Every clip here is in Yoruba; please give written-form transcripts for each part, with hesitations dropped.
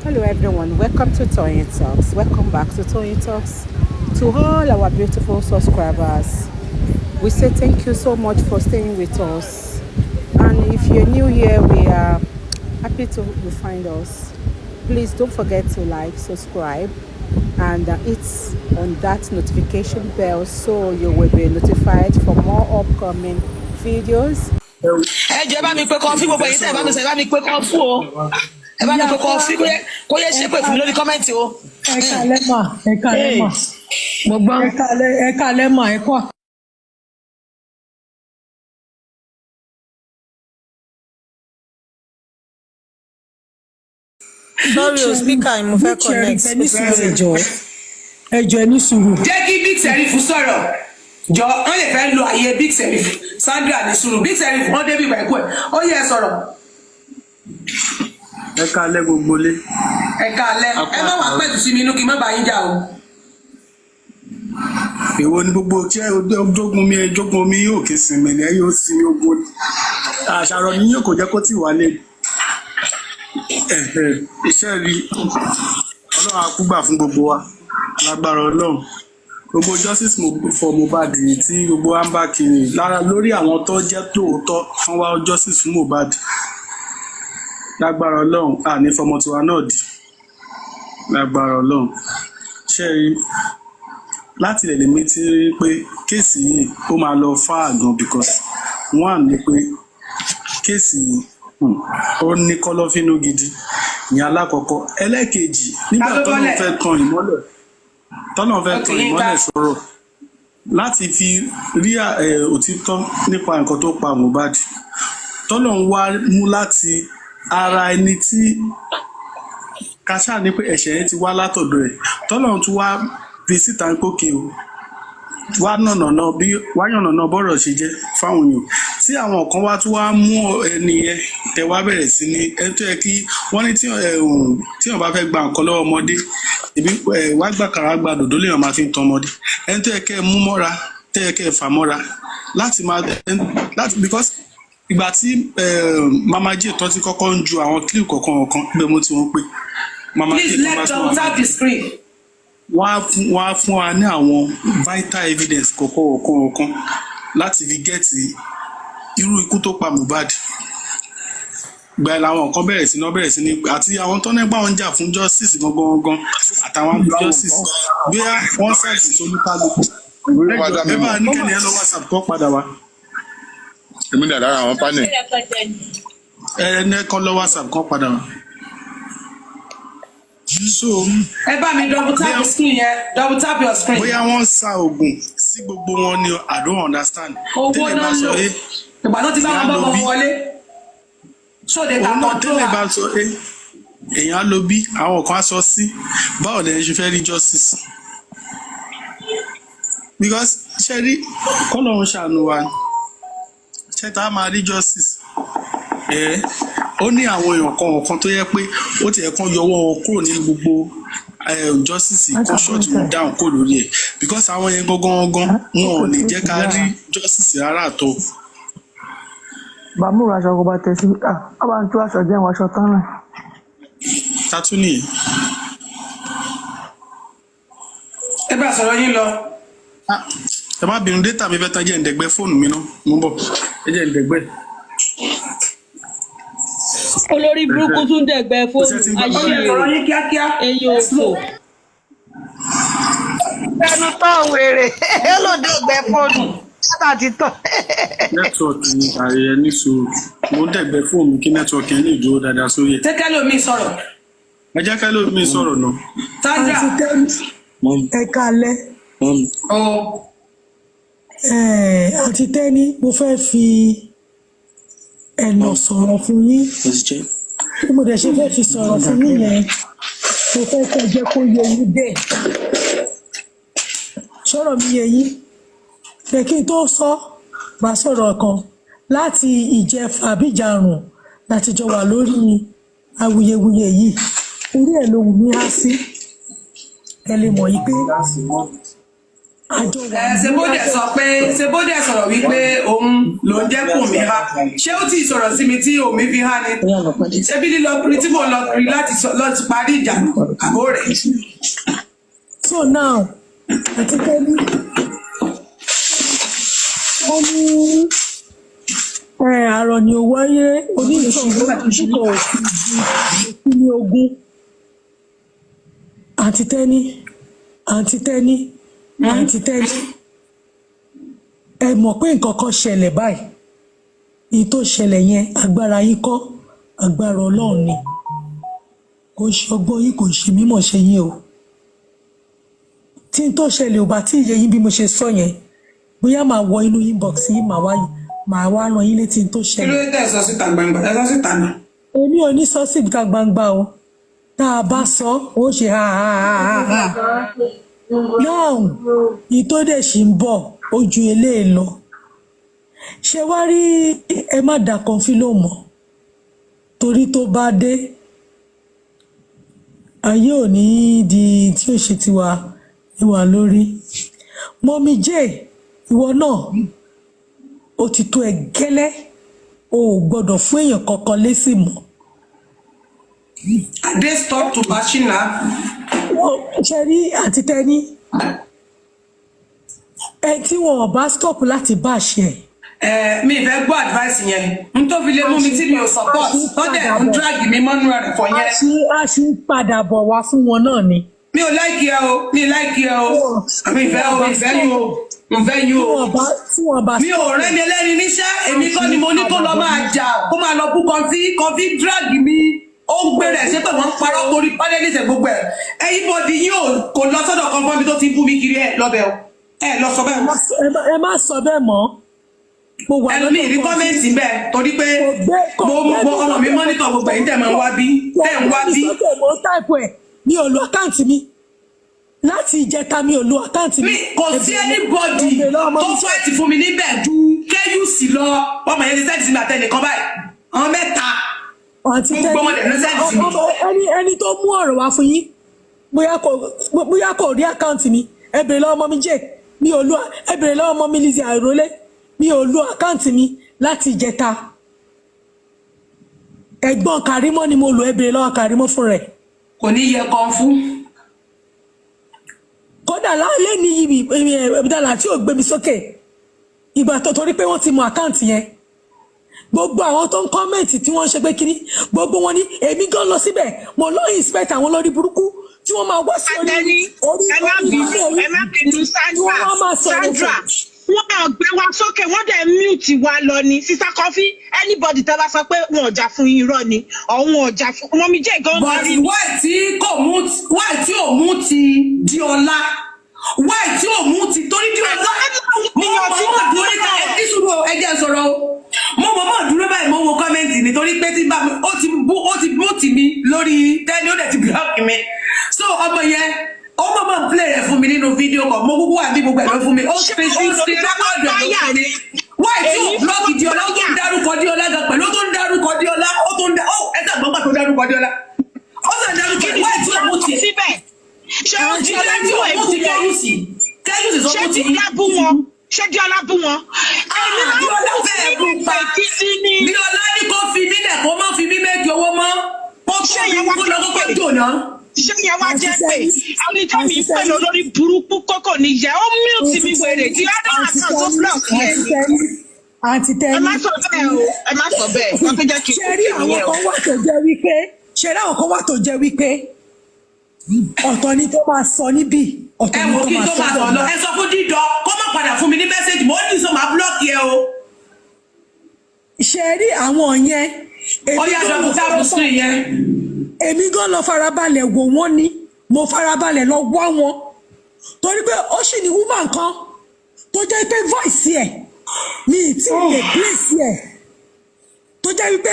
Hello everyone, welcome to Toyeen Talks. Welcome back to Toyeen Talks. To all our beautiful subscribers, we say thank you so much for staying with us. And if you're new here, we are happy to you find us. Please don't forget to like, subscribe, and hit on that notification bell so you will be notified for more upcoming videos. ẹ jẹ́ bá mi pé kọfí gbogbo èyí tẹ́ ẹ bá mi sọ ẹ bá mi pé kọfí o ẹ bá mi pé kọfí kó yẹ ṣépè fún mi lórí kọ́mẹ́ǹtì o. ẹ kálẹ́ mà ẹ kálẹ́ mà mo gbọ́. ẹ kálẹ́ mà ẹ kọ́. Sorry o speaker mo fẹ́ connect. ẹ jọ̀ọ́ ẹ ní sùúrù. jẹ́ kí Big Sheriff sọ̀rọ̀ jọ wọ́n lè fẹ́ lo àyè Big Sheriff Sandra ní sùúrù Big Sheriff wọ́n débi ìgbà ẹ̀kọ́ ẹ̀ ó yẹ sọ̀rọ̀. ẹ kálẹ́ gbogbo lé. ẹ kálẹ́ ẹ má wàá pẹ̀tù sí mi inú kí n má bàa yín jà o. èwo ni gbogbo tí jogun mi yóò kí sinmi ni ẹ yóò sin ogun àṣàrò ni yóò kò jẹ́ kó tì wálé iṣẹ́ rí ọlọ́run àkúgbà fún gbogbo wa lágbára ọlọ́run gbogbo justice for Mohbad tí gbogbo wa ń bá kiri lára lórí àwọn tó jẹ́ tòótọ́ wọ́n wá justice fún Mohbad lágbára ọlọ́run àní fọmọ tiwa náà dì lágbára ọlọ́run ṣe rí láti lè lèmi ti rí pé kéèsì yìí ó máa lọ far gan because one ni pé kéèsì yìí ó ní kọ́lọ́fínú gidi ní alákọ̀ọ́kọ́ ẹlẹ́ẹ̀kejì nígbà tọ́nà fẹ́ tan ìmọ́lẹ̀ sọ̀rọ̀ láti fi rí òtítọ́ nípa nǹkan tó pa Mohbad tọ́nà ń wá mú láti ara ẹni tí kàṣà ní pé ẹ̀ṣẹ̀ yẹn ti wá látọ̀dọ̀ ẹ̀ tọ́nà tún wá fi síta ń pókè o wá yànnàná bọ́rọ̀ ṣe jẹ́ fáwọn èèyàn tí àwọn kan wá tún wá mú ẹni yẹn ẹ wá bẹ̀rẹ̀ sí ní ẹ tó yẹ kí wọ́n ní tí wọ́n bá fẹ́ gba nǹkan lọ́wọ́ ọmọdé ìbí wá gbàkàrà gba dòdó lèèyàn máa fi ń tan ọmọdé ẹni tó yẹ kẹ́ ẹ mú mọ́ra tó yẹ kẹ́ ẹ fà mọ́ra láti because ìgbà tí Mama J tó ti kọ́kọ́ ń ju àwọn clip kọ̀ọ̀kan bẹ́ẹ̀ mo ti wọ́n pé Mama J tó bá sọ wọ́n á fún wa ní àwọn vital evidence kọ̀ọ̀kan láti fi gẹ́ẹ̀tì irú ikú tó pa Mohbad gba ẹ̀ làwọn kan bẹ̀rẹ̀ sí ní àti àwọn tó nígbà wọn jà fún justice gangan àtàwọn justice bí wọ́n ṣàìsàn sólúkálùkù ẹ bá ní kẹ́ni ẹ lọ WhatsApp kọ́ padà wá. èmi ní àdára àwọn panel. ẹni ẹ kọ́ lọ WhatsApp kọ́ padà wá. So ẹ bá mi double tap your screen. bóyá wọ́n sa oògùn sí gbogbo wọn ni I don't understand. owó náà lò ìgbà tó ti bá wọn bọ́ wọlé. tẹ́lẹ̀ bá sọ èèyàn ló bí àwọn kan á sọ sí báwo lẹ́yìn ṣe fẹ́ rí justice because ṣe rí kọ́lọ́run ṣàánú wa ṣe tá a máa rí justice ó ní àwọn èèyàn kan tó yẹ pé ó ti ẹ̀kan yọwọ́ wọn kúrò ní gbogbo justice kan short down kó lórí ẹ̀ because àwọn yẹn gangan wọn ò lè jẹ́ ká rí justice rárá tó. bàmúrò aṣọ kò bá tẹ sí a bá ń tú aṣọ jẹ́ àwọn aṣọ tán náà. tatu nìyí. ẹ bá sọ̀rọ̀ yín lọ. ẹ má bínú data mi fẹ́ tán jẹ́ ìdẹ́gbẹ́ fóònù mi náà mo ń bọ̀ ẹ jẹ́ ìdẹ́gbẹ́. olórí burúkú tún dẹ̀gbẹ́ fóònù ayé òfò. ẹnu tó wèrè ló dẹ̀gbẹ́ fóònù dátà ti tọ̀. nẹ́tíwọ̀kì ni ààrẹ ẹ ní sùúrù mo ń dẹ̀gbẹ́ fóònù kí nẹ́tíwọ̀kì ẹ lè dúró dáadáa sórí ẹ̀. tẹ́kẹ́ lómi sọ̀rọ̀. ẹ jẹ́ kẹ́ lómi sọ̀rọ̀ náà. Sandra ẹ kálẹ́. àti tẹ́ni mo fẹ́ fi ẹ̀nà sọ̀rọ̀ fún yín bí mo dẹ̀ ṣe fẹ́ fi sọ̀rọ̀ fún yín yẹn mo fẹ́ kẹ́ jẹ́ kó yẹ yín bẹ́ẹ̀ sọ̀rọ̀ mi yẹ yín pé kí n tó sọ bá sọ̀rọ̀ kan láti ìjẹfà àbíjàrùn láti jọ wà lórí awuyewuye yìí orí ẹ̀ ló wù mí há sí ẹ lè mọ̀ yìí pé àjọ wà Sebode sọ pé Sebode sọ̀rọ̀ wípé òun ló ń jẹ́ kùn mí há. Ṣé ó ti sọ̀rọ̀ sí mi tí omi fi há ni? Ṣé bí lílọ kiri tí mo lọ kiri láti parí ìjà àbó rẹ̀? so now àti tẹ́lí wọ́n ní àrọ̀ ni ò wáyé oníṣòwò púpọ̀ òfin ní ogún àti tẹ́lí ẹ mọ̀ pé nǹkan kan ṣẹlẹ̀ báyìí èyí tó ṣẹlẹ̀ yẹn agbára yín kọ́ agbára Ọlọ́run ni kò ṣe ọgbọ́n yín kò ṣe mímọ̀ ṣe yín o tí n tó ṣẹlẹ̀ ò bá tí ìyẹ yín bí mo ṣe sọ yẹn bóyá màá wọ inú inbox yín màá wá rán yín létí n tó Kí ṣẹlẹ̀. ló dé sọ síta gbangba? Ẹ sọ síta náà. èmi ò ní sọ síta gbangba o tá a bá sọ ó ṣe ha. náà ìtòdè ṣì ń bọ̀ ojú eléyìí lọ ṣé wá rí ẹ má dà kan fílò mọ́ torí tó bá dé ayé ò ní di tí ó ṣe tiwa ìwà lórí mọ́mí jẹ́ ìwọ náà ó ti tó ẹ gẹ́lẹ́ o ò gbọ́dọ̀ fún èèyàn kankan lésì mọ́. Adé stop to bashing her. ṣe rí àti tẹ́ni ẹ tí wọn ò bá stop láti bá a ṣe Mi ìfẹ́ gbọ́ advice yẹn. N tó fi lé mú mi tí mi ò support. Tó dẹ̀ ń drag mi mọ́nú rẹ̀ fọ yẹn. a ṣì ń padà bọ̀ wá fún wọn náà ni. Mi ò like ẹ o. Mi like ẹ o. Mi ìfẹ́ o. Ìfẹ́ yín o. Ìfẹ́ yín o. tí wọn bá Mi ò rẹ́ni ẹlẹ́ni níṣẹ́. Èmi kọ́ ni mo ní kó lọ máa jà. Kó máa lọ bú kọfí drag mi. Ó ń gbé rẹ̀ ṣé pé wọ́n ń parọ́ torí pálẹ́lì ṣe gbogbo ẹ̀. Everybody yóò kò lọ sọ́dọ̀ kan fún mi tó ti bú mi kiri ẹ̀ lọ́bẹ̀ o. Ẹ lọ sọ bẹ́ẹ̀. ẹ má sọ bẹ́ẹ̀ mọ́. Ẹlòmíì rí kọ́mẹ́ǹtì bẹ́ẹ̀ torí pé mo ọmọ mi mọ́nítọ̀ gbogbo ẹ̀yin tẹ̀ máa ń wá bí. Tẹ̀ ń wá bí. mo táìpù ẹ̀ mi ò lo àkáǹtì mi láti ìjẹta mi ò lo àkáǹtì mi. Kò sí anybody tó fáìtì fún mi níbẹ̀ ju KUC lọ. Ọmọ yẹn ti sẹ́ẹ̀tì sí mi àtẹnìkan báyìí. Àwọn mẹ́ta. Gbogbo wọn lè lọ sẹ́ẹ̀tì sí mi. ẹni tó mú ọ̀rọ̀ wá fún yín bóyá kò rí àkáǹtì mi ẹ bèrè lọ́wọ́ ọmọ mi jẹ́ mi ò lo ẹ bèrè lọ́wọ́ ọmọ mi Lizzy Àìrólé mi ò lo àkáǹtì mi láti ìjẹta ẹ̀gbọ́n Kàrímọ́ ni mo lò ẹ bèrè lọ́wọ́ Kàrímọ́ fún rẹ̀. Kò ní yẹ kan fún. kódà láàlẹ́ ní ibi ìdàlà tí ò gbé mi sókè ìgbà tó torí pé wọ́n ti mọ àkáǹtì yẹn gbogbo àwọn tó ń kọ́mẹ̀ntì tí wọ́n ń ṣe pé kiri gbogbo wọn ní èmi gan lọ síbẹ̀ mo lọ inspect àwọn lórí burúkú tí wọ́n máa wá sí orí Sandra wọn ò gbé wa sókè wọn dẹ̀ mute wa lọ ni Sister Coffee anybody tẹ́ bá sọ pé wọn ò jà fún irọ́ ni ọ̀hún ò jà fún wọn mi jẹ́ gan. But why tí ò mú ti Diola why tí ò mú ti torí Diola mo mọ̀ dúró níta ìṣòro ẹ̀jẹ̀ sọ̀rọ̀ o mo mọ̀ dúró báyìí mo wo kọ́mẹ́ǹtì nítorí pé tí bá mi ó ti mú tì mí lórí tẹ́ni ó dẹ̀ ti block mi so ọmọ yẹn ó mọ̀ play rẹ̀ fún mi nínú fídíò kan mo gbogbo àbí gbogbo ẹ̀ ló fún mi ó ṣe record ẹ̀ ló fún mi why tí ò block Diola ó tó ń dárúkọ Diola gan pẹ̀lú ó tó ń dárúkọ Diola ó tó ń dá ẹ̀sẹ̀ àgbọ̀ngbà tó dárúkọ Diola ó sì ń dárúkọ why tí ò mú ti síbẹ̀ ṣé ó ti Diola tí ò mú ti kẹ́yùsì sọ mú ti Diola bú wọn ṣé Diola bú wọn. Diola fẹ́ẹ́ bú pa Diola ní kó fi mí lẹ̀ kó má fi mí méjì owó mọ́ kó tó lọ kókó jòná. Ṣé yẹn wá jẹ́ pé àwọn ìjọ mi ń pè lórí burúkú kókò nìyẹn ó mute mi wèrè tí ládà àkàn tó block yẹn. àǹtí tẹ́lí ẹ má sọ bẹ́ẹ̀ o ẹ má sọ bẹ́ẹ̀ wọ́n tó jẹ́ kí n ṣe rí àwọn kan wà tó jẹ́ wípé ọ̀tọ̀ ni tó máa sọ níbí ọ̀tọ̀ ni tó máa sọ lọ. Ẹ sọ fún dídọ̀ kó má padà fún mi ní mẹ́sẹ̀gì mo ní sọ máa búlọ́ọ̀kì ẹ o. ṣe rí àwọn yẹn. Ó yá dọ́kun táàbù sí yẹn. Èmi gan lọ farabalẹ̀ wò wọ́n ní mo farabalẹ̀ lọ wá wọn torí pé ó sì ní woman kan tó jẹ́ pé voice ẹ̀ mi ti lè place ẹ̀ tó jẹ́ wípé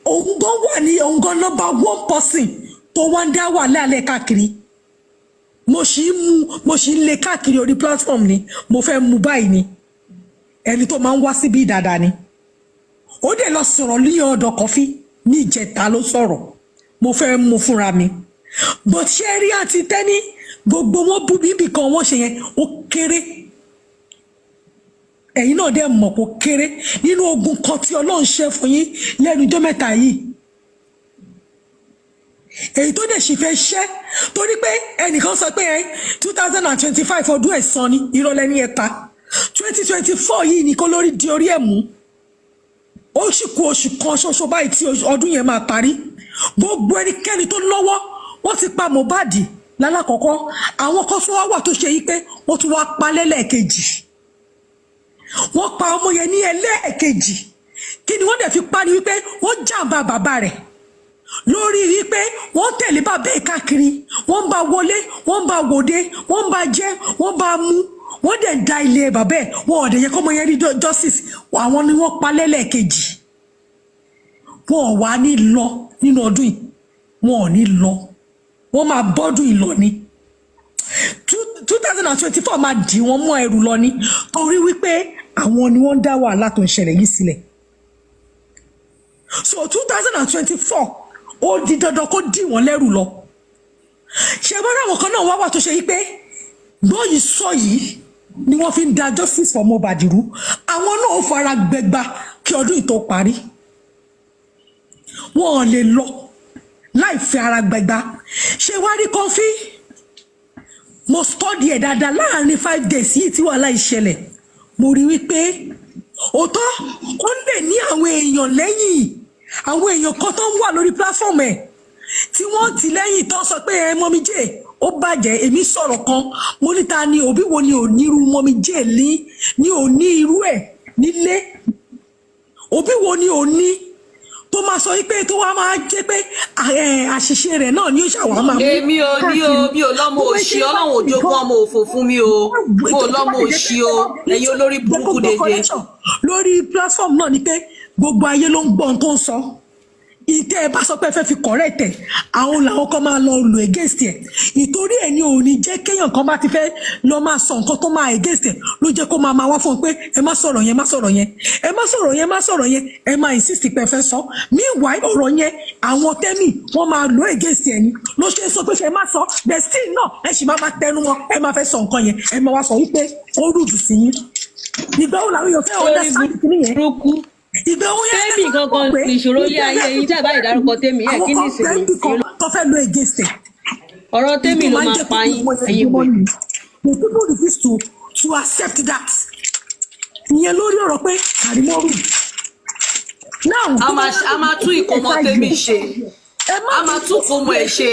òun gan wà ní òun gan number 1 person tó wá ń dá wà lálẹ́ káàkiri mo sì ń lé káàkiri orí platform ni mo fẹ́ mú báyìí ni ẹni tó máa ń wá síbí dáadáa ni ó dẹ̀ lọ sọ̀rọ̀ ní ọ̀dọ̀ Kọfí ní ìjẹta ló sọ̀rọ̀ mo fẹ́ mú fúnra mi but ṣé rí àti tẹ́ni gbogbo wọn bú bíbí kan wọ́n ṣe yẹn ó kéré ẹ̀yin náà dẹ̀ mọ̀ kó kéré nínú ogun kan tí Ọlọ́run ṣe fún yín lẹ́nu ọjọ́ mẹ́ta yìí èyí tó dẹ̀ sì fẹ́ ṣẹ́ torí pé ẹnìkan sọ pé 2025 ọdún ẹ̀san ni ìrọ̀lẹ́ ní ẹ̀ta 2024 yìí ni kó lórí di orí ẹ̀ mú ó sì kù oṣù kan ṣoṣo báyìí tí ọdún yẹn máa parí gbogbo ẹnikẹ́ni tó lọ́wọ́ wọ́n ti pa Mohbad lálákọ̀ọ́kọ́ àwọn kan tó wá wà tó ṣe yí pé wọ́n tún wá pa lẹ́lẹ́ẹ̀kejì wọ́n pa ọmọ yẹn ní ẹlẹ́ẹ̀kejì kí ni wọ́n dẹ̀ fi pa ni wípé wọ́n jàǹbá bàbá rẹ̀ lórí wípé wọ́n tẹ̀lé bàbá ẹ̀ káàkiri wọ́n bá wọlé wọ́n bá wòde wọ́n bá jẹ wọ́n bá mú wọ́n dẹ̀ da ilé bàbá ẹ̀ wọ́n ọ̀dẹ̀ yẹ kọ́mọ yẹn rí justice àwọn ni wọ́n pa lẹ́lẹ́ẹ̀kejì wọ́n wá ní lọ nínú ọdún yìí wọ́n ò ní lọ wọ́n máa bọ́dún yìí lọ ní 2024 máa dì wọ́n mọ́ ẹrù lọ ní torí wípé àwọn ni wọ́n dá wàhálà tó ń ṣẹlẹ̀ yìí sílẹ̀ so 2024 ó di dandan kó dì wọ́n lẹ́rù lọ ṣe bá ráwọn kan náà wá tó ṣe yí pé gbọ́ yìí sọ yìí ni wọ́n fi ń da justice for Mohbad rú àwọn náà ó fara gbẹgba kí ọdún yìí tó parí wọn ò lè lọ láì fi ara gbẹgba ṣe wá rí Kọ́fí mo study ẹ̀ dáadáa láàrin 5 days yìí tí wàhálà ìṣẹ̀lẹ̀ mo rí wípé òótọ́ ó lè ní àwọn èèyàn lẹ́yìn àwọn èèyàn kan tó ń wà lórí platform ẹ̀ tí wọ́n ti lẹ́yìn tó sọ pé ẹ Mọ́mí J ó bàjẹ́ èmi sọ̀rọ̀ kan mo níta ni òbí wo ni ò ní irú Mọ́mí J ní ò ní irú ẹ̀ nílé òbí wo ni ò ní tó máa sọ wípé tó wá máa jẹ́ pé àṣìṣe rẹ̀ náà ni ó ṣàwá máa mú. èmi ò ní o mi ò lọ́mọ òṣì Ọlọ́run ò jogún ọmọ òfò fún mi o mo ò lọ́mọ òṣì o ẹ̀yin olórí burúkú dédé. lórí platform náà ni pé gbogbo ayé ló ń gbọ́ ohun tó ń sọ ìtẹ́ ẹ bá sọ pé ẹ fẹ́ fi correct ẹ̀ àwọn làwọn kan máa lọ lò against ẹ̀ ìtorí ẹ̀ ni ò ní jẹ́ kéèyàn kan bá ti fẹ́ lọ máa sọ nǹkan tó máa against ẹ̀ ló jẹ́ kó máa wá fún un pé ẹ má sọ̀rọ̀ yẹn má sọ̀rọ̀ yẹn ẹ má sọ̀rọ̀ yẹn má sọ̀rọ̀ yẹn ẹ máa insist pé ẹ fẹ́ sọ meanwhile ọ̀rọ̀ yẹn àwọn tẹ́mì wọ́n máa lò against ẹ̀ ni ló ṣe sọ pé ẹ má sọ but still náà ẹ sì máa tẹnu wọn ẹ máa fẹ́ sọ nǹkan yẹn ẹ máa wá sọ wípé ó rúdù sí yín ìgbà wo làwọn èèyàn fẹ́ understand kìíní yẹn tẹ́mì kankan ìṣòro ilé ayé yìí tí àbá ìdárúkọ tẹ́mì ẹ̀ kí ní ìsinmi tó fẹ́ lo against ẹ̀ ọ̀rọ̀ tẹ́mì ló máa pa yín ẹ̀yin pé. the people refuse to accept that ìyẹn lórí ọ̀rọ̀ pé Karimo now a máa tún ìkómọ tẹ́mì ṣe a máa tún ìkómọ ẹ̀ ṣe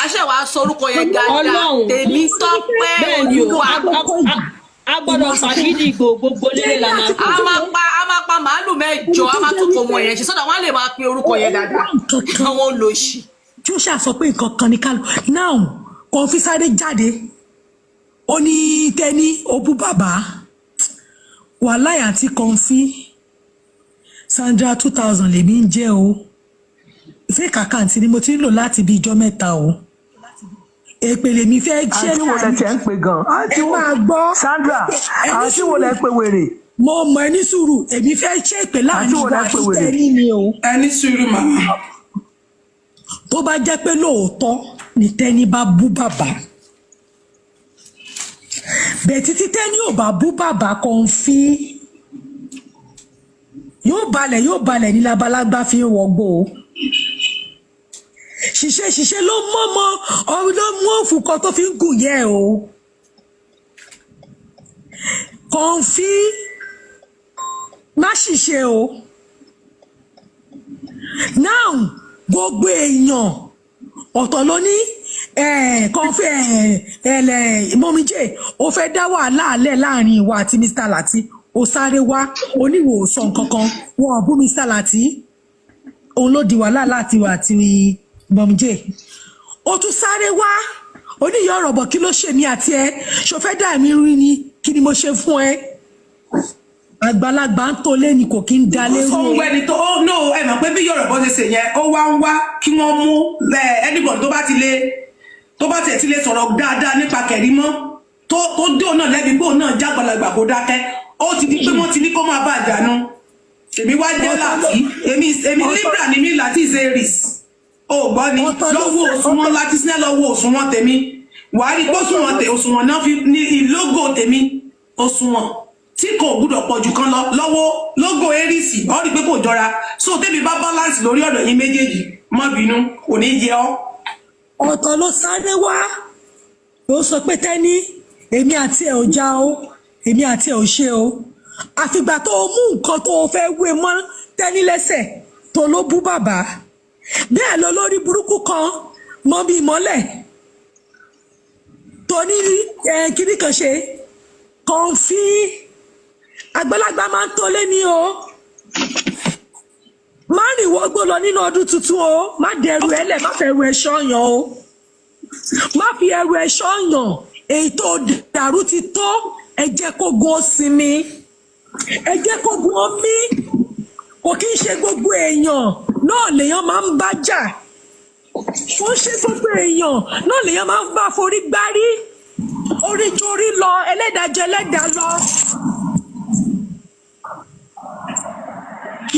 àṣẹwàá sọ orúkọ yẹn dáadáa tèmi Tọ́pẹ́ Olúwa a gbọ́dọ̀ fàgídì gbogbo lélẹ̀ la máa kó. a máa pa màálù mẹ́jọ a máa tún fọmọ yẹn ṣe sọ́dọ̀ wọ́n lè máa pe orúkọ yẹn dáadáa àwọn olóṣì. tí ó ṣàṣọ pé nǹkan kan ní kálù now Kọ́fí sáré jáde ó ní tẹ́ni òbú bàbá wàhálà àti Kọ́fí Sandra 2000 lèmi ń jẹ́ o fake account ni mo ti ń lò láti bí ijọ́ mẹ́ta o èpèlè mi fẹ́ ṣe àti wo lẹ tẹ ń pè gan ẹ máa gbọ́ Sandra àti wo lẹ pè wèrè mo mọ ẹni sùúrù èmi fẹ́ ṣe ìpè láàrin ìgbà tẹ́ni ni o ẹni sùúrù màmá. tó bá jẹ́ pé lóòótọ́ ni tẹ́ni bá bú bàbá bẹ́ẹ̀ títí tẹ́ni ò bá bú bàbá Kọ́fí yóò balẹ̀ ní labalágbá fi ń wọgbó o ṣiṣẹ́ ló mọ́mọ́ ló mú òfúkọ tó fi ń gùn yẹ o Kọ́fí má ṣiṣẹ́ o now gbogbo èèyàn ọ̀tọ̀ ló ní Kọ́fí Mọ́mí J ó fẹ́ dá wàhálà alẹ́ láàrin ìwà àti Mr. Lati ó sáré wá oníwòsàn kankan wọn ò bú Mr. Lati òun ló di wàhálà láti wà àti Mọ́mí J ó tún sáré wá oníyọ̀ ọ̀rọ̀ bọ̀ kí ló ṣe mí àti ẹ ṣo fẹ́ dà mí rí ni kí ni mo ṣe fún ẹ àgbàlagbà ń tó lé ni kò kí ń da lérú. fún ẹni tó no ẹ mọ̀ pé bí Yorùbá ṣe ṣe yẹn ó wá ń wá kí wọ́n mú anybody tó bá tiẹ̀ ti lè sọ̀rọ̀ dáadáa nípa Karimo tó dé òun náà lẹ́bi pé òun náà jágbàlagbà kó dákẹ́ ó ti di pé wọ́n ti ní kó máa bá àjànú èmi wá jẹ́ Láti èmi Libra ni mí Láti is Aries ó gbọ́ ni lọ́wọ́ òṣùwọ̀n Láti sinẹ́ lọ́wọ́ òṣùwọ̀n tèmi wàá rí òṣùwọ̀n náà fi ní ìlógò tèmi òṣùwọ̀n tí kò gbúdọ̀ pọ̀ jù kan lọ lọ́wọ́ lógo Aries ó rí pé kò jọra so tẹ́bi bá balance lórí ọ̀dọ̀ yín méjèèjì má bínú kò ní yẹ ọ́. ọ̀tọ̀ ló sáré wá ló sọ pé Tẹ́ní èmi àti ẹ̀ ò já o èmi àti ẹ̀ ò ṣe o àfìgbà tó mú nǹkan tó fẹ́ wé mọ́ Tẹ́ní lẹ́sẹ̀ tó ló bú bàbá bẹ́ẹ̀ lọ lórí burúkú kan mọ́ bí ìmọ́lẹ̀ tó ní kíní kan ṣe kàn fi àgbàlagbà máa ń tọ́lé ní o má rìn wọ́gbó lọ nínú ọdún tuntun o má dẹrù ẹlẹ̀ má fẹ́ ru ẹ̀ṣọ́ yàn o má fi ẹrù ẹ̀ṣọ́ yàn èyí tó dàrú ti tó ẹ jẹ́ kó gun ó sinmi ẹ jẹ́ kó gun ó mí kò kí ń ṣe gbogbo èèyàn náà lèèyàn máa ń bá jà kò ń ṣe gbogbo èèyàn náà lèèyàn máa ń bá forí gbárí orí jorí lọ ẹlẹ́dàá jẹ ẹlẹ́dàá lọ.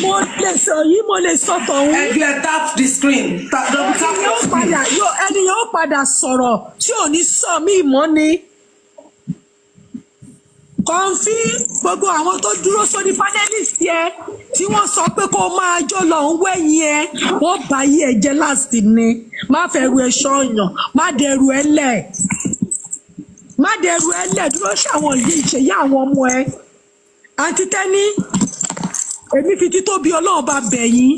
mo lè sọ yìí mo lè sọ tọ̀hún. ẹgbẹ́ tap the screen ẹni yóò padà sọ̀rọ̀ tí ò ní sọ mí mọ́ ni. Kọ́ńfì gbogbo àwọn tó dúró sórí panelist yẹ tí wọ́n sọ pé kó máa jó lọ ń wẹ̀yìn ẹ wọ́n bá yí ẹ jẹ́ last ni má fẹ́ ru ẹ̀ṣọ́ yàn má dẹrù ẹ lẹ̀ má dẹrù ẹ lẹ̀ dúró ṣàwọn yìí ìṣèyí àwọn ọmọ ẹ àǹtí Tẹ́ní èmi fi títóbi Ọlọ́run bá bẹ̀ yín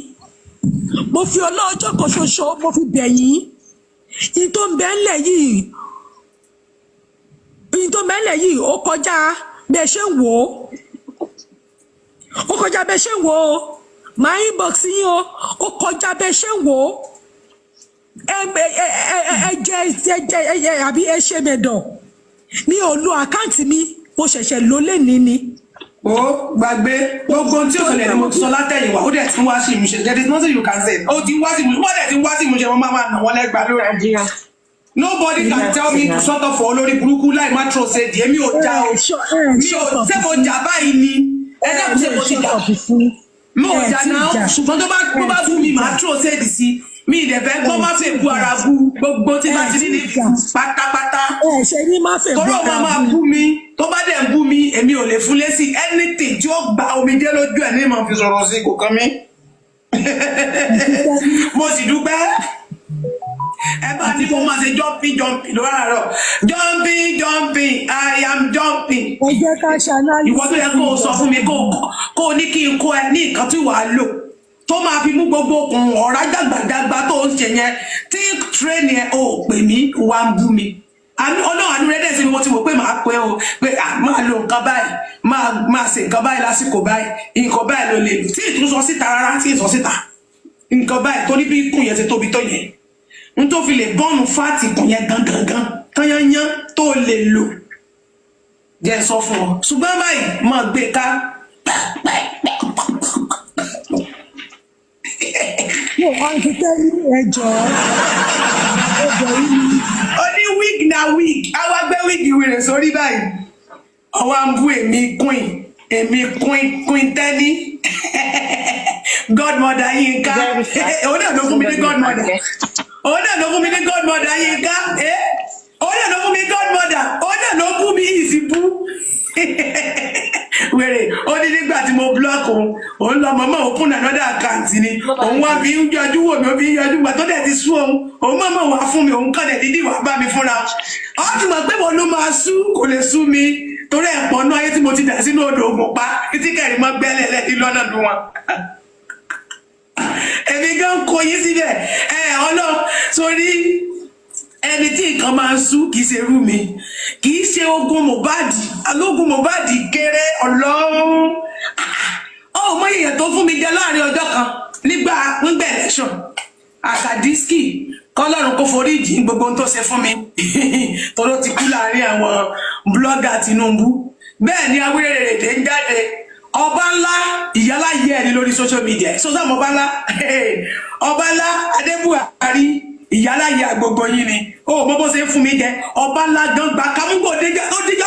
mo fi ọlọ́jọ́ kan ṣoṣo mo fi bẹ̀ yín ní tó ń bẹ ńlẹ̀ yìí ó kọjá bẹ́ẹ̀ ṣe ń wò ó kọjá bẹ́ẹ̀ ṣe ń wò ó my inbox yín ó kọjá bẹ́ẹ̀ ṣe ń wò ó ẹ jẹ àbí ẹ ṣe mẹ́dọ̀ mi ò lo àkáǹtì mi mo ṣẹ̀ṣẹ̀ lò lẹ́ni ni. ó gbàgbé gbogbo tí òṣèlè ni mo ti sọ látẹ̀yìnwá ó dẹ̀ ti ń wá sí ìmúṣẹ there is nothing you can say ó ti ń wá sí ìmúṣẹ wọ́n dẹ̀ ti ń wá sí ìmúṣẹ wọ́n máa nà wọ́n lẹ́gbàá lórí Nàìjíríà. Nobody can tell me to sort of olórí burúkú láì má tró ṣe di èmi ò já o mi ò ṣé mo jà báyìí ni ẹ dẹ́kun ṣé mo ti jà mi ò jà náà ṣùgbọ́n tó bá bú mi má tró ṣe di sí mi ìdẹ̀fẹ́ gbọ́ má fẹ́ bu ara bu gbogbo tí bá ti ní ní pátápátá tọ́rọ̀ máa bú mi tó bá dẹ̀ ń bú mi èmi ò lè fún lésì anything tí ó gba omijé lójú ẹ̀ ní ìmọ̀ fi sọ̀rọ̀ sí kò kàn mí mo sì dúpẹ́ ẹ bá ní kó máa ṣe jumping lórí àárọ̀ jumping I am jumping. ẹ jẹ́ ká ṣàlàyé. ìwọ tó yẹ kó o sọ fún mi kó o ní kí n kó ẹ ní nǹkan tí wàá lò tó máa fi mú gbogbo okùn ọ̀rá dàgbàdàgbà tó ń ṣe yẹn tí tírẹ́nì ẹ ò pè mí wàá ń bú mi. ọlọ́run àánú rẹ̀ dẹ̀ sí mi mo ti mọ̀ pé màá pẹ́ o pé máa lo nǹkan báyìí máa ṣe nǹkan báyìí lásìkò báyìí nǹkan báyìí ló lè lò tí ìtúnṣọ síta rárá tí ìsọ síta nǹkan báyìí tó ní bí ikùn yẹn ti tóbi tó yẹn n tó fi lè bọ́ọ̀nù fáàtì kùn yẹn gangan tányányán tó lè lò jẹ́ sọ fún ọ ṣùgbọ́n báyìí máa gbé ká mo wá ń kíkẹ́ ní ẹjọ́ yìí. ó ní wig na wig àwa gbé wig wèrè sórí báyìí ọwọ́ ń bú èmi queen Tẹ́ní godmother Yínká òun náà ló fún mi ní godmother òun náà ló fún mi ní godmother Yínká òun náà ló fún mi godmother òun náà ló bú mi ìfibú wèrè ó ní nígbà tí mo block òun lọ mọ́mọ́ open another account ni òun wá fi ń yọjú wò mí ó fi ń yọjú gbà tó dẹ̀ ti sú òun mọ́mọ́ wá fún mi òun kàn dẹ̀ dídì wá bá mi fúnra ó ti mọ̀ pé mo ló máa sú kò lè sú mi torí ẹ̀pọ̀ náà ayé tí mo ti dà sínú odò ògùn pa títí kẹrin mọ́ gbẹ́lẹ̀ lẹ́ẹ̀dí lọ́nà dùn wọn èmi gan kò yí síbẹ̀ ọlọ́run sórí ẹni tí nǹkan máa ń sú kìí ṣe rú mi kìí ṣe ogun Mohbad alógun Mohbad kéré ọlọ́run ọmọ èèyàn tó fún mi jẹ láàrin ọjọ́ kan nígbà election Akadiski kọlọ́run kó forí jì gbogbo ohun tó ṣe fún mi tọ́lọ́ ti kú láàrin àwọn blogger Tinubu bẹ́ẹ̀ ni awérèrèdè ń jáde ọba ńlá ìyálà yẹ ẹni lórí social media sọ́sọ́ ọba ńlá Adébùhárí ìyálà yẹ gbogbo yín ni ó mọ bó ṣe ń fún mi jẹ ọba ńlá gbọǹgbà kámúgbò díjọ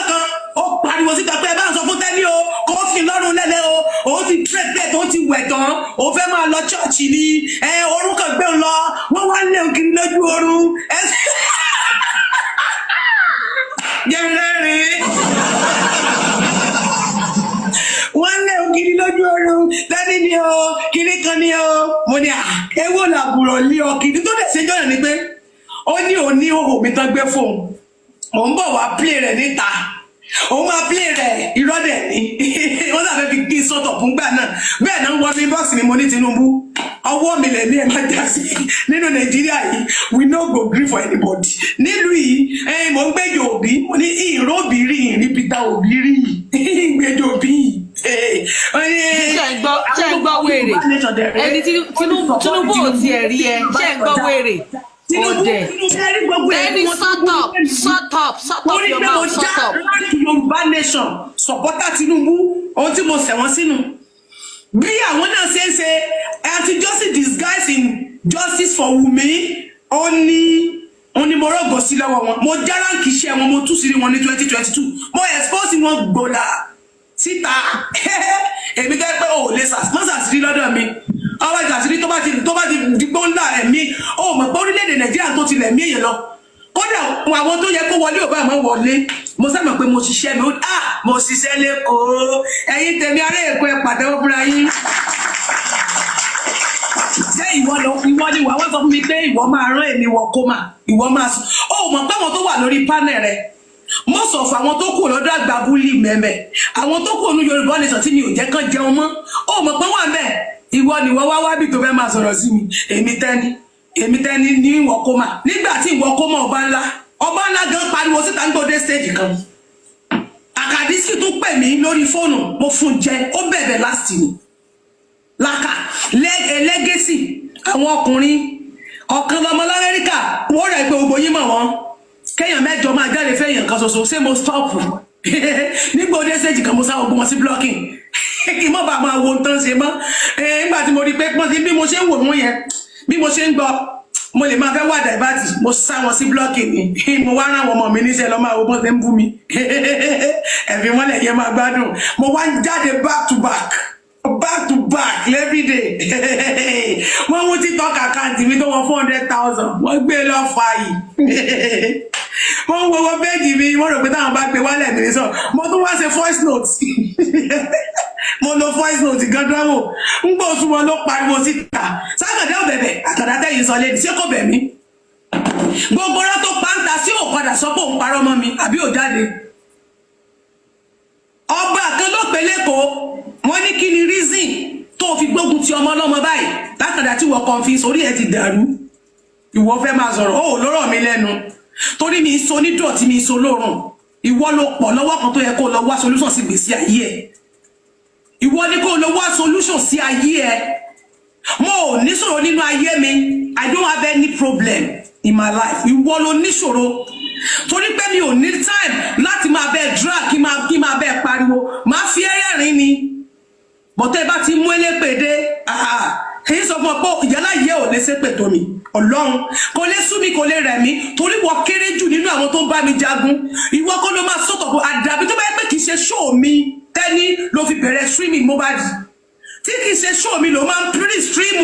kan ó pariwo síta pé ẹ bá ń sọ fún Tẹ́ní o kó fi lọ́rùn lẹ́lẹ́ o ó ti tẹ́tẹ́ tó ti wẹ̀ tán ó fẹ́ máa lọ ṣọ́ọ̀ṣì ni orun kan gbé ń lọ wọ́n wá lé òkiri lójú oorun jẹ́rẹ́rìn kiri kan ni o mo ní ewo làbúrò lé ọ kiri tó dẹ̀ ṣe jọ́nà ni pé ó ní òní òhò mi tán gbé fóun mò ń bọ̀ wá play rẹ̀ níta òun máa play rẹ̀ ìrọ́dẹ̀ ni wọ́n sàfẹ́ fi gbé sọ́tọ̀ fún gbà náà bẹ́ẹ̀ náà ń wọ́n fi bọ́ọ̀sì mi mo ní Tinubu ọwọ́ mi lẹ̀ ní ẹ̀ máa dá sí nínú Nàìjíríà yìí we no go gree for anybody nílùú yìí mò ń gbẹ́jọ òbí mo ní ìró òbí rí ìrìn Peter òbí rí gbẹ́jọ òbí yìí. ṣe ń gbọ́ wèrè ẹni Tinubu ò tiẹ̀ rí ẹ ṣe ń gbọ́ wèrè ọdẹ ẹni shut up your mouth shut up. Yorùbá nation supporter Tinubu ohun tí mo ṣẹ̀wọ̀n sínú bí àwọn náà ṣe ń ṣe anti-justice disguise in justice for Wunmi ó ní mo rọ́gọ̀ sí lọ́wọ́ wọn mo já ránkì iṣẹ́ wọn mo tú sí wọn ní 2022 mo expose wọn gbòòlà síta èmi gẹ́gẹ́ pé o lè sàṣírí lọ́dọ̀ mi ọwọ́ ìgbàsírí tó bá ti dìgbò ńlá ẹ̀mí ó mọ̀ pé orílẹ̀-èdè Nàìjíríà tó ti lẹ̀mí èèyàn lọ kódà àwọn tó yẹ kó wọlé ò bá àmọ́ wọlé mo sábà pé mo ṣiṣẹ́ mi mo ṣiṣẹ́ lẹ́kọ̀ọ́ ẹ̀yin tèmi ará Èkó ẹ pàtẹ́wọ́ fúnra yín ṣé ìwọ ni wàá sọ fún mi pé ìwọ máa rán èmi wọ kómà ìwọ máa sọ ó mọ̀ pé àwọn tó wà lórí panel rẹ most of àwọn tó kù lọ́dọ̀ àgbà búlì mẹ́mẹ́ àwọn tó kù ní Yorùbá nation tí mi ò jẹ́ kán jẹun mọ́ ó mọ̀ pé wà bẹ́ẹ̀ ìwọ ni wọ́n wá bí tó fẹ́ máa sọ̀rọ̀ sí mi èmi tẹ́ni ní ìwọ kómà nígbà tí ìwọ kómà ọba ńlá gan pariwo síta ń gbọ́dé stage kan Àkàdísì tún pè mí lórí fóònù mo fún jẹ ó bẹ̀bẹ̀ last ni láka lẹ́gẹ́sì àwọn ọkùnrin ọ̀kan lọmọ l'Amẹ́ríkà wọ́n rẹ̀ pé gbogbo yín mọ̀ wọ́n kéèyàn mẹ́jọ máa jáde fẹ́yàn kan ṣoṣo ṣé mo stop nígbà òde stage kan mo sá ogun wọn sí blocking kí n má bàa máa wo nǹkan ṣe mọ́ nígbà tí mo rí pé pọ́n sí bí mo ṣe ń wò wọ́n yẹn bí mo ṣe ń gbọ́ mo lè máa fẹ́ wà dàbàtì mo sá wọn sí blocking ni mo wá rán àwọn ọmọ mi níṣẹ́ lọ máa wo bọ́n ṣe ń bú mi ẹ̀fí wọn lẹ̀ yẹ máa gbádùn mo wá ń jáde back to back every day wọ́n mú TikTok àkáǹtì mi tó wọ́n 400,000 wọ́n gbé lọ fà yìí wọ́n wo péjì mi wọ́n rò pé táwọn bá gbé wálẹ̀ mi sọ mo tún wá ṣe voice note mo lo voice note gan dánwò ń gbọ́ oṣù wọn ló pariwo síta sákàdé ọ̀bẹ̀bẹ̀ àtàdá tẹ̀yìn sọ lédi ṣé kò bẹ̀ mí gbogbo ọ̀rọ̀ tó pàǹtà sí ò padà sọ pé òun parọ́ mọ́ mi àbí ò jáde ọba kan ló pè lẹ́kọ̀ọ́ wọ́n ní kí ni reason tó fi gbógun ti ọmọ ọlọ́mọ báyìí látàdá tí wọ́n kàn fi sórí ẹ̀ ti dàrú ìwọ fẹ́ máa sọ̀rọ̀ ó lọ́rọ̀ mi lẹ́nu torí mi so nídọ̀tí mi so lórùn ìwọ ló pọ̀ lọ́wọ́ kan tó yẹ kó lọ wá solution sí gbèsè ayé ẹ̀ ìwọ ni kó lọ wá solution sí ayé ẹ̀ mo ò níṣòro nínú ayé mi I don't have any problem in my life ìwọ ló níṣòro torí pé mi ò ní time láti máa bẹ drag kí máa bẹ pariwo máa fi ẹ̀rẹ́rìn ni bọ́tẹ́ bá ti mú elépèdé èyí sọ fún ọ pé ìyálà yẹ ò lè ṣépè tó mi Ọlọ́run kò lè sú mi kò lè rẹ̀ mí torí wọ́n kéré jù nínú àwọn tó ń bá mi jagun ìwọ kọ́ ló máa sọ̀tọ̀ fún àdàbí tó bá yẹ pé kì í ṣe show mi tẹ́ni ló fi bẹ̀rẹ̀ streaming Mohbad tí kì í ṣe show mi ló máa ń pre stream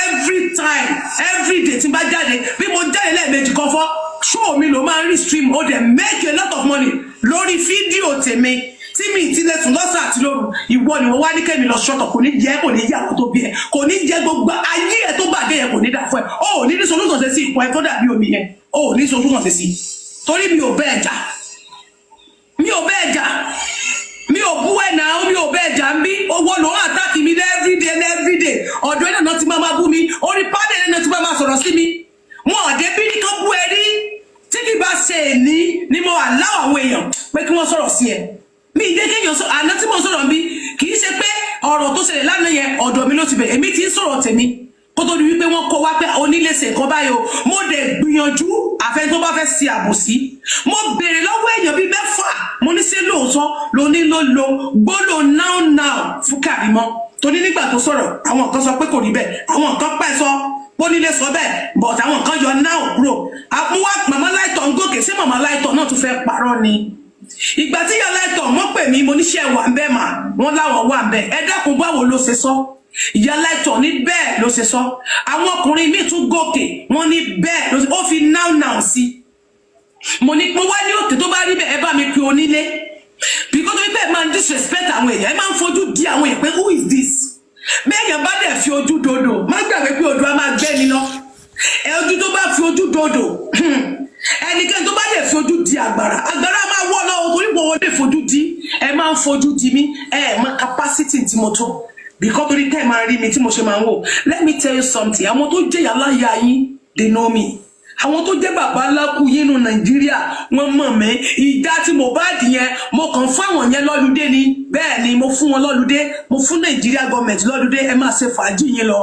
every time every day tí n bá jáde bí mo jáde lẹ́ẹ̀mejì kan fọ́ show mi ló máa ń rí stream ó dẹ̀ make a lot of money lórí fídíò tèmi tí mi ti lẹ́sùn lọ́sàn àti lóru ìwọ ni wọ́n wá ní kẹ́mi lọ ṣọ́tọ̀ kò ní jẹ́ kò ní yà wọ́n tó bí ẹ kò ní jẹ́ gbogbo ayé ẹ tó bàjẹ́ yẹn kò ní dà fún ẹ o ò ní ní solúsàn ṣe sí ipò ẹ tó dàbí omi yẹn o ò ní solúsàn ṣe sí torí mi ò bẹ́ẹ̀ jà mi ò bú ẹ̀ náà mi ò bẹ́ẹ̀ jà ń bí owó ló ń àtàkì mi everyday ọ̀dọ̀ ẹ̀ náà ti máa bú mi orí pádẹ̀ náà ti máa sọ̀rọ̀ sí mi wọn ò dé bí ní kán bú ẹ rí tí kì bá ṣe èní ni mo allow àwọn èèyàn pé kí wọ́n sọ̀rọ̀ sí ẹ mi ìdé kéèyàn sọ àná tí mo sọ̀rọ̀ bí kì í ṣe pé ọ̀rọ̀ tó ṣẹlẹ̀ lánàá yẹn ọ̀dọ̀ mi ló ti bẹ̀rẹ̀ èmi ti ń sọ̀rọ̀ tèmi kó tó di wípé wọ́n kó wá pé onílé ṣe nǹkan báyìí o mo dẹ̀ gbìyànjú àfẹn tó bá fẹ́ ṣe àbòsí mo béèrè lọ́wọ́ èèyàn bíi mẹ́fà mo ní ṣe lóòótọ́ lóní ló lo gbólò now fún Kàrímọ́ torí nígbà tó sọ̀rọ̀ àwọn kan sọ pé kò rí bẹ́ẹ̀ àwọn kan pẹ́ sọ pónílé sọ bẹ́ẹ̀ but àwọn kan yọ now kúrò àmúwá màmá láìtọ̀ ń gòkè sí màmá láìtọ̀ náà tún fẹ́ parọ́ ni ìgbà tí ìyá láìtọ̀ mọ́ pè mí mo níṣẹ́ wà ń bẹ́ẹ̀ mà wọ́n láwọn wà ń bẹ́ẹ̀ ẹ dákun báwo ló ṣe sọ ìyá láìtọ̀ ní bẹ́ẹ̀ ló ṣe sọ àwọn ọkùnrin míì tún gòkè wọ́n ní bẹ́ẹ̀ ló ṣe ó fi now sí mo wá ní òkè tó bá rí bẹ́ẹ̀ ẹ bá mi pe onílé because tó bẹ́ẹ̀ máa ń disrespect àwọn èèyàn ẹ máa ń fojú di àwọn èèyàn pé who is this bẹ́ẹ̀yàn bá dẹ̀ fi ojú dodo má gbàgbé pé odò á máa gbé ni lọ ojú tó bá fi ojú dodo ẹnikẹ́ni tó bá dẹ̀ fi ojú di àgbàrá máa wọ́ lọ́wọ́ torí pé wọ́n lè fojú di ẹ máa ń fojú di mí mọ capacity tí mo tó because torí tẹ́ ẹ máa rí mi tí mo ṣe máa ń wò let me tell you something àwọn tó jẹ́ yàrá ya yín they know me àwọn tó jẹ́ bàbá lákù yín nínú Nàìjíríà wọ́n mọ̀ mí ìjà tí Mohbad yẹn mo kàn fún àwọn yẹn lọ́lùdé ni bẹ́ẹ̀ ni mo fún wọn lọ́lùdé mo fún Nàìjíríà gọọmẹ̀ntì lọ́lùdé ẹ máa ṣe fàájì yín lọ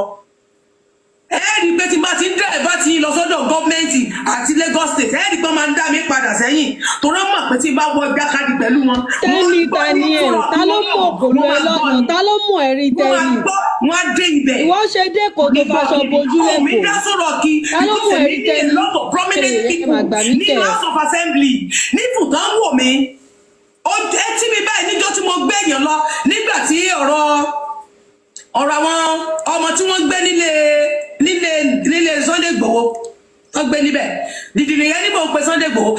rí pé tí bá ti ń dẹ̀ bá ti lọ sọ́dọ̀ gọ́ọ̀mẹ̀ntì àti Lagos State rí pé máa ń dá mi padà sẹ́yìn torí wọ́n mọ̀ pé tí bá wọ jákàdì pẹ̀lú wọn. tẹ́lí Daniel ta ló mú òkòlù ẹ lọ́nà ta ló mú ẹ̀rí tẹ́lí. wọ́n á dé ibẹ̀. ìwọ ṣe dé kò tó faṣọ bojú lẹ́kọ̀ọ́. mi dá sọ̀rọ̀ kí because èmi ní a lot of prominent people ní House of Assembly ní ibùdó wò mí etí mi báyìí níjọ́ tí mo gbé èèyàn lọ nígbà tí ọ̀rọ̀ àwọn ọmọ tí wọ́n gbé nílé Sunday Igboho wọ́n gbé níbẹ̀ dìdìrì yẹn níbo ń pe Sunday Igboho